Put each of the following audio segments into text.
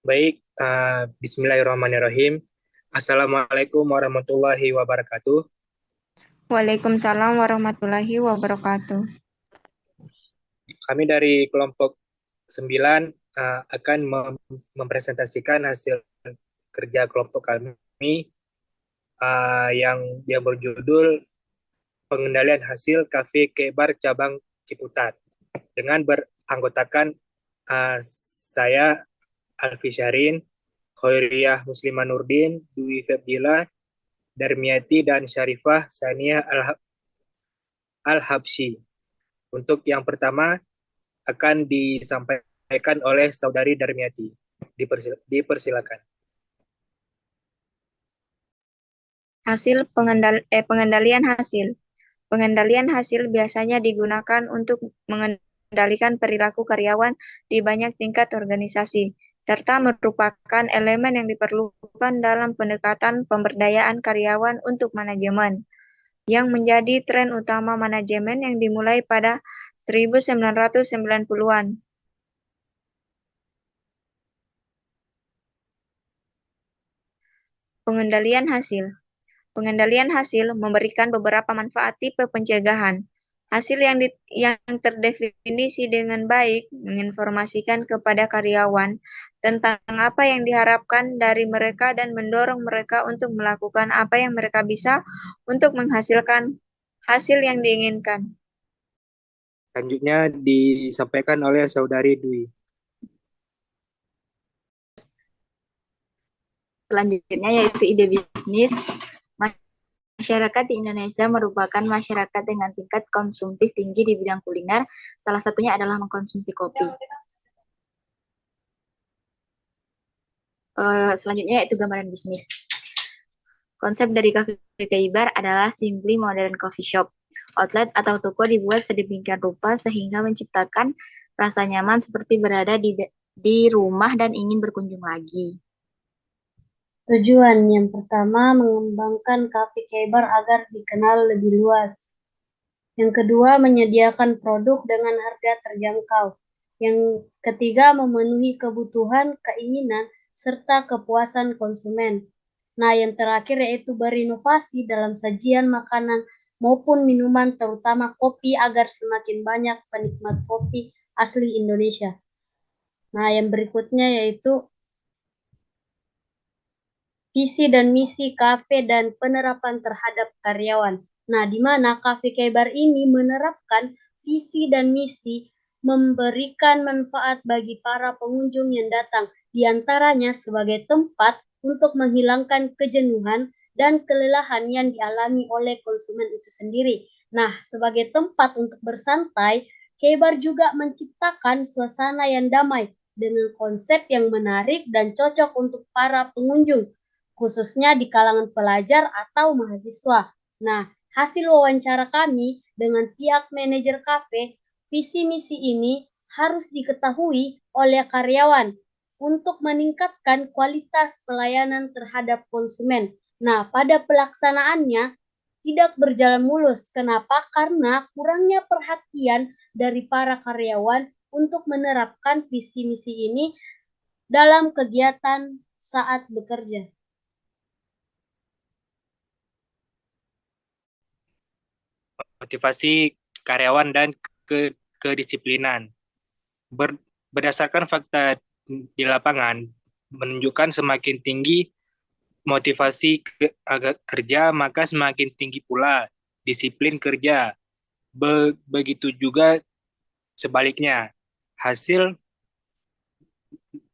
Baik, Bismillahirrahmanirrahim. Assalamualaikum warahmatullahi wabarakatuh. Waalaikumsalam warahmatullahi wabarakatuh. Kami dari kelompok 9 akan mempresentasikan hasil kerja kelompok kami yang berjudul Pengendalian Hasil Kafe Kebar Cabang Ciputat dengan beranggotakan saya Alfi Syahrin, Khairiyah Muslimah Nurdin, Dwi Febdila, Darmiati, dan Syarifah Sania Al-Habsyi. Untuk yang pertama akan disampaikan oleh Saudari Darmiati. Dipersilakan. Pengendalian hasil. Pengendalian hasil biasanya digunakan untuk mengendalikan perilaku karyawan di banyak tingkat organisasi, serta merupakan elemen yang diperlukan dalam pendekatan pemberdayaan karyawan untuk manajemen, yang menjadi tren utama manajemen yang dimulai pada 1990-an. Pengendalian hasil. Pengendalian hasil memberikan beberapa manfaat tipe pencegahan. Hasil yang terdefinisi dengan baik menginformasikan kepada karyawan tentang apa yang diharapkan dari mereka dan mendorong mereka untuk melakukan apa yang mereka bisa untuk menghasilkan hasil yang diinginkan. Selanjutnya disampaikan oleh Saudari Dwi. Selanjutnya yaitu ide bisnis. Masyarakat di Indonesia merupakan masyarakat dengan tingkat konsumtif tinggi di bidang kuliner. Salah satunya adalah mengkonsumsi kopi. Selanjutnya yaitu gambaran bisnis. Konsep dari Cafe Keibar adalah simply modern coffee shop. Outlet atau toko dibuat sedemikian rupa sehingga menciptakan rasa nyaman seperti berada di rumah dan ingin berkunjung lagi. Tujuan yang pertama, mengembangkan Cafe Keibar agar dikenal lebih luas. Yang kedua, menyediakan produk dengan harga terjangkau. Yang ketiga, memenuhi kebutuhan, keinginan, serta kepuasan konsumen. Nah, yang terakhir yaitu berinovasi dalam sajian makanan maupun minuman, terutama kopi, agar semakin banyak penikmat kopi asli Indonesia. Nah, yang berikutnya yaitu visi dan misi kafe dan penerapan terhadap karyawan. Nah, di mana Cafe Keibar ini menerapkan visi dan misi memberikan manfaat bagi para pengunjung yang datang, di antaranya sebagai tempat untuk menghilangkan kejenuhan dan kelelahan yang dialami oleh konsumen itu sendiri. Nah, sebagai tempat untuk bersantai, Keibar juga menciptakan suasana yang damai dengan konsep yang menarik dan cocok untuk para pengunjung, khususnya di kalangan pelajar atau mahasiswa. Nah, hasil wawancara kami dengan pihak manajer kafe, visi misi ini harus diketahui oleh karyawan untuk meningkatkan kualitas pelayanan terhadap konsumen. Nah, pada pelaksanaannya tidak berjalan mulus. Kenapa? Karena kurangnya perhatian dari para karyawan untuk menerapkan visi misi ini dalam kegiatan saat bekerja. Motivasi karyawan dan kedisiplinan. Berdasarkan fakta di lapangan, menunjukkan semakin tinggi motivasi kerja, maka semakin tinggi pula disiplin kerja. Begitu juga sebaliknya. Hasil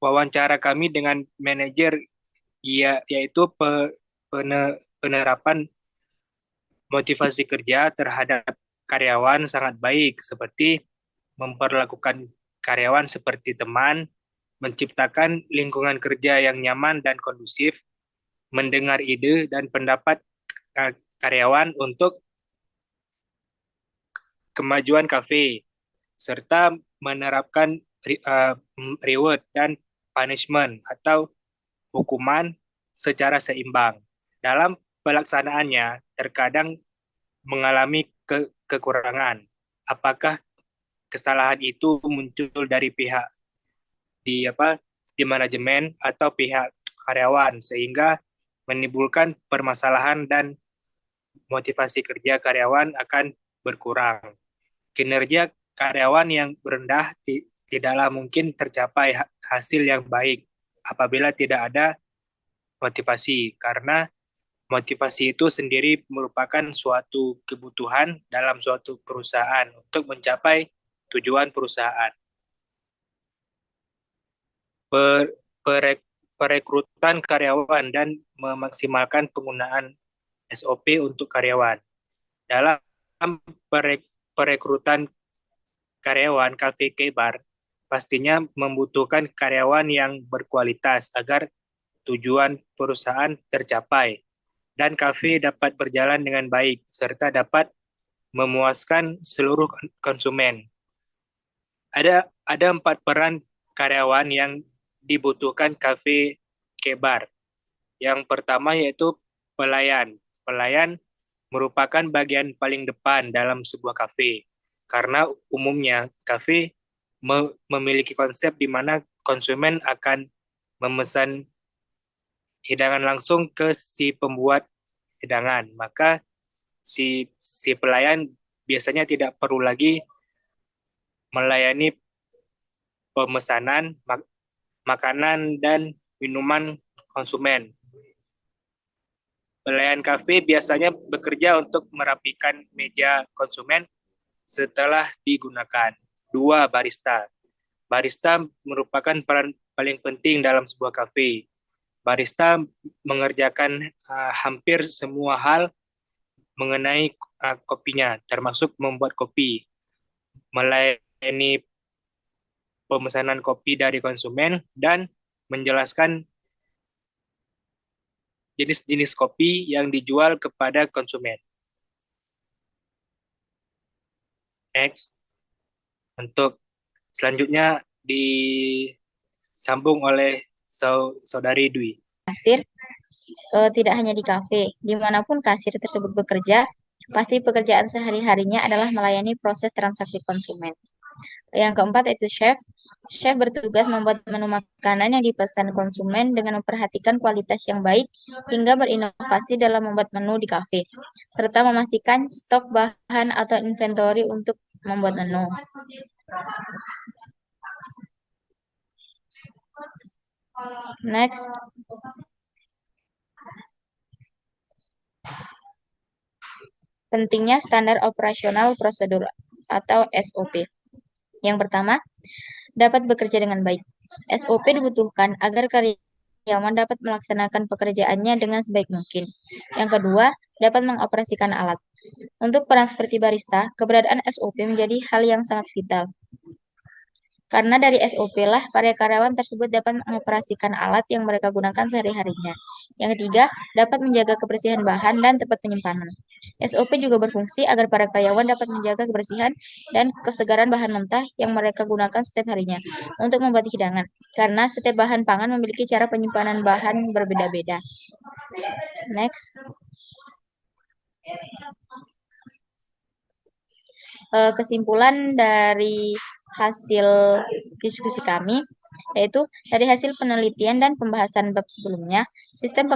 wawancara kami dengan manajer yaitu penerapan motivasi kerja terhadap karyawan sangat baik, seperti memperlakukan karyawan seperti teman, menciptakan lingkungan kerja yang nyaman dan kondusif, mendengar ide dan pendapat karyawan untuk kemajuan kafe, serta menerapkan reward dan punishment atau hukuman secara seimbang. Dalam pelaksanaannya, terkadang mengalami kekurangan. Apakah kesalahan itu muncul dari pihak di apa di manajemen atau pihak karyawan, sehingga menimbulkan permasalahan dan motivasi kerja karyawan akan berkurang. Kinerja karyawan yang rendah tidaklah mungkin tercapai hasil yang baik apabila tidak ada motivasi, karena motivasi itu sendiri merupakan suatu kebutuhan dalam suatu perusahaan untuk mencapai tujuan perusahaan. Perekrutan karyawan dan memaksimalkan penggunaan SOP untuk karyawan. Dalam perekrutan karyawan, Cafe Key Bar pastinya membutuhkan karyawan yang berkualitas agar tujuan perusahaan tercapai dan kafe dapat berjalan dengan baik serta dapat memuaskan seluruh konsumen. Ada 4 peran karyawan yang dibutuhkan Cafe Key Bar. Yang pertama yaitu pelayan. Pelayan merupakan bagian paling depan dalam sebuah kafe, karena umumnya kafe memiliki konsep di mana konsumen akan memesan hidangan langsung ke si pembuat hidangan. Maka si pelayan biasanya tidak perlu lagi melayani pemesanan makanan dan minuman konsumen. Pelayan kafe biasanya bekerja untuk merapikan meja konsumen setelah digunakan. 2. Barista. Barista merupakan peran paling penting dalam sebuah kafe. Barista mengerjakan hampir semua hal mengenai kopinya, termasuk membuat kopi, melayani pemesanan kopi dari konsumen, dan menjelaskan jenis-jenis kopi yang dijual kepada konsumen. Next, untuk selanjutnya disambung oleh Saudari Dwi. Kasir tidak hanya di kafe, dimanapun kasir tersebut bekerja, pasti pekerjaan sehari-harinya adalah melayani proses transaksi konsumen. Yang keempat yaitu chef. Chef bertugas membuat menu makanan yang dipesan konsumen dengan memperhatikan kualitas yang baik hingga berinovasi dalam membuat menu di kafe, serta memastikan stok bahan atau inventory untuk membuat menu. Next. Pentingnya standar operasional prosedur atau SOP. Yang pertama, dapat bekerja dengan baik. SOP dibutuhkan agar karyawan dapat melaksanakan pekerjaannya dengan sebaik mungkin. Yang kedua, dapat mengoperasikan alat. Untuk peran seperti barista, keberadaan SOP menjadi hal yang sangat vital. Karena dari SOP lah, para karyawan tersebut dapat mengoperasikan alat yang mereka gunakan sehari-harinya. Yang ketiga, dapat menjaga kebersihan bahan dan tempat penyimpanan. SOP juga berfungsi agar para karyawan dapat menjaga kebersihan dan kesegaran bahan mentah yang mereka gunakan setiap harinya untuk membuat hidangan. Karena setiap bahan pangan memiliki cara penyimpanan bahan berbeda-beda. Next. Kesimpulan dari hasil diskusi kami, yaitu dari hasil penelitian dan pembahasan bab sebelumnya, sistem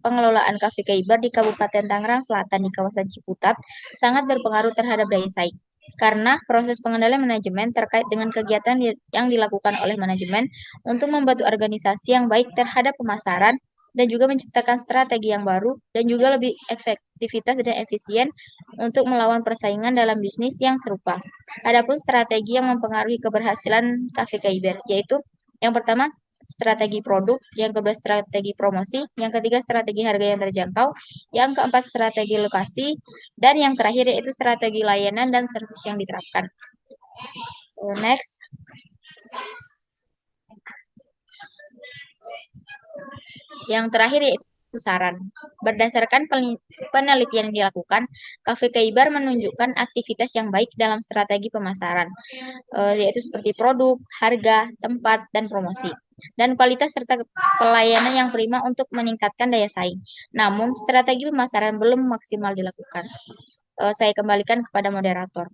pengelolaan Cafe Key Bar di Kabupaten Tangerang Selatan di kawasan Ciputat sangat berpengaruh terhadap daya saing. Karena proses pengendalian manajemen terkait dengan kegiatan yang dilakukan oleh manajemen untuk membantu organisasi yang baik terhadap pemasaran dan juga menciptakan strategi yang baru dan juga lebih efektivitas dan efisien untuk melawan persaingan dalam bisnis yang serupa. Adapun strategi yang mempengaruhi keberhasilan Cafe Key Bar, yaitu yang pertama, strategi produk, yang kedua strategi promosi, yang ketiga strategi harga yang terjangkau, yang keempat strategi lokasi, dan yang terakhir yaitu strategi layanan dan servis yang diterapkan. Next. Yang terakhir yaitu saran. Berdasarkan penelitian yang dilakukan, Cafe Key Bar menunjukkan aktivitas yang baik dalam strategi pemasaran, yaitu seperti produk, harga, tempat, dan promosi, dan kualitas serta pelayanan yang prima untuk meningkatkan daya saing. Namun, strategi pemasaran belum maksimal dilakukan. Saya kembalikan kepada moderator.